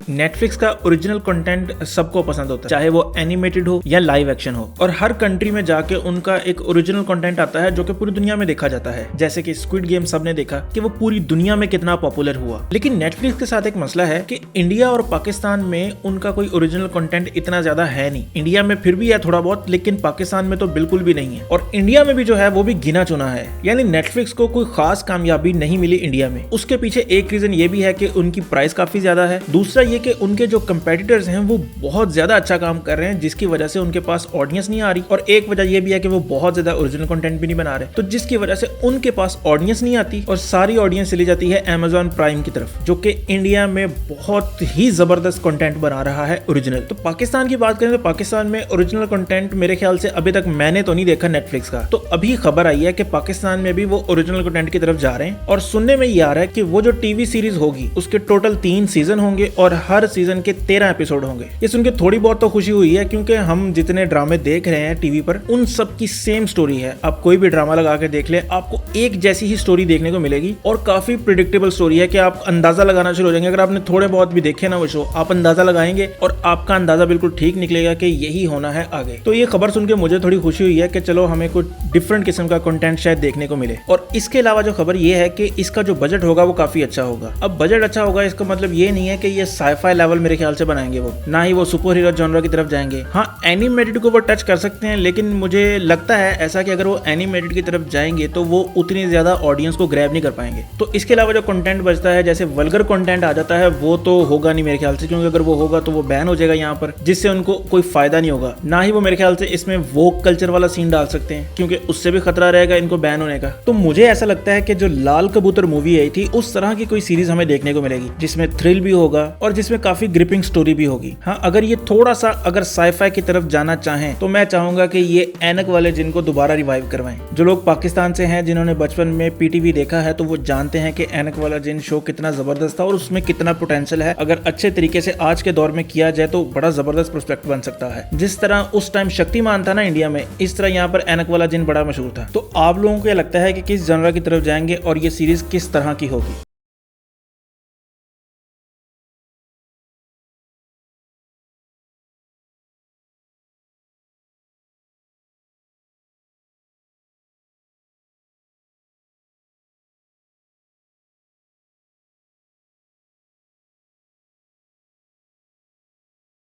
Netflix का original content सबको पसंद होता है, चाहे वो एनिमेटेड हो या लाइव एक्शन हो, और हर कंट्री में जाके उनका एक ओरिजिनल कंटेंट आता है जो कि पूरी दुनिया में देखा जाता है। जैसे कि स्क्विड गेम सबने देखा कि वो पूरी दुनिया में कितना पॉपुलर हुआ। लेकिन नेटफ्लिक्स के साथ एक मसला है कि इंडिया और पाकिस्तान में उनका कोई ओरिजिनल कंटेंट इतना ज्यादा है नहीं। इंडिया में फिर भी है थोड़ा बहुत, लेकिन पाकिस्तान में तो बिल्कुल भी नहीं है। और इंडिया में भी जो है वो भी गिना चुना है, यानी नेटफ्लिक्स को कोई खास कामयाबी नहीं मिली इंडिया में। उसके पीछे एक रीजन ये भी है कि उनकी प्राइस काफी ज्यादा है। दूसरा ये कि उनके जो कंपेटिटर्स हैं वो बहुत ज्यादा अच्छा काम कर रहे हैं, जिसकी वजह से उनके पास ऑडियंस नहीं आ रही। और एक वजह ये भी है कि वो बहुत ज्यादा ओरिजिनल कंटेंट भी नहीं बना रहे, तो जिसकी वजह से उनके पास ऑडियंस नहीं आती और सारी ऑडियंस चली जाती है Amazon प्राइम की तरफ, जो कि इंडिया में बहुत ही जबरदस्त कंटेंट बना रहा है ओरिजिनल। तो पाकिस्तान की बात करें तो पाकिस्तान में ओरिजिनल कंटेंट मेरे ख्याल से अभी तक मैंने तो नहीं देखा नेटफ्लिक्स का। तो अभी खबर आई है कि पाकिस्तान में भी वो ओरिजिनल कंटेंट की तरफ जा रहे हैं, और सुनने में ये आ रहा है कि वो जो टीवी सीरीज होगी उसके टोटल 3 सीजन होंगे और हर सीजन के 13 एपिसोड होंगे। ये सुन के थोड़ी बहुत तो खुशी हुई है, क्योंकि हम जितने ड्रामे देख रहे हैं टीवी पर उन सब की सेम स्टोरी है। आप कोई भी ड्रामा लगा के देख ले, आपको एक जैसी ही स्टोरी देखने को मिलेगी, और काफी प्रिडिक्टेबल स्टोरी है कि आप अंदाजा लगाना शुरू हो जाएंगे। अगर आपने थोड़े बहुत भी देखे ना वो शो, आप अंदाजा लगाएंगे और आपका अंदाजा बिल्कुल ठीक निकलेगा कि यही होना है आगे। तो ये खबर सुन के मुझे थोड़ी खुशी हुई है कि चलो हमें कुछ डिफरेंट किस्म का कंटेंट शायद देखने को मिले। और इसके अलावा जो खबर ये है कि इसका जो बजट होगा वो काफी अच्छा होगा। अब बजट अच्छा होगा इसका मतलब ये नहीं है कि ये साइफाई लेवल मेरे ख्याल से बनाएंगे वो, ना ही वो सुपर हीरो जॉनर की तरफ जाएंगे। हाँ, एनिमेटेड को वो टच कर सकते हैं, लेकिन मुझे लगता है ऐसा कि अगर वो एनिमेटेड की तरफ जाएंगे तो वो उतनी ज्यादा ऑडियंस को ग्रैब नहीं कर पाएंगे। तो इसके अलावा जो कंटेंट बचता है, जैसे वल्गर कंटेंट आ जाता है, वो तो होगा नहीं मेरे ख्याल से, क्योंकि अगर वो होगा तो वो बैन हो जाएगा यहाँ पर, जिससे उनको कोई फायदा नहीं होगा। ना ही वो मेरे ख्याल से इसमें वोक कल्चर वाला सीन डाल सकते हैं, क्योंकि उससे भी खतरा रहेगा इनको बैन होने का। तो मुझे ऐसा लगता है कि जो लाल कबूतर मूवी आई थी उस तरह की कोई सीरीज हमें देखने को मिलेगी, जिसमें थ्रिल भी होगा और जिसमें काफी ग्रिपिंग स्टोरी भी होगी। हाँ, अगर ये थोड़ा सा अगर साइफाई की तरफ जाना चाहें तो मैं चाहूंगा कि ये ऐनक वाले जिन को दोबारा रिवाइव करवाएं। जो लोग पाकिस्तान से हैं, जिन्होंने बचपन में पीटीवी देखा है, तो वो जानते हैं कि ऐनक वाला जिन शो कितना जबरदस्त था और उसमें कितना पोटेंशियल है। अगर अच्छे तरीके से आज के दौर में किया जाए तो बड़ा जबरदस्त प्रोस्पेक्ट बन सकता है। जिस तरह उस टाइम शक्तिमान था ना इंडिया में, इस तरह यहाँ पर ऐनक वाला जिन बड़ा मशहूर था। तो आप लोगों को लगता है कि किस जनरा की तरफ जाएंगे और ये सीरीज किस तरह की होगी?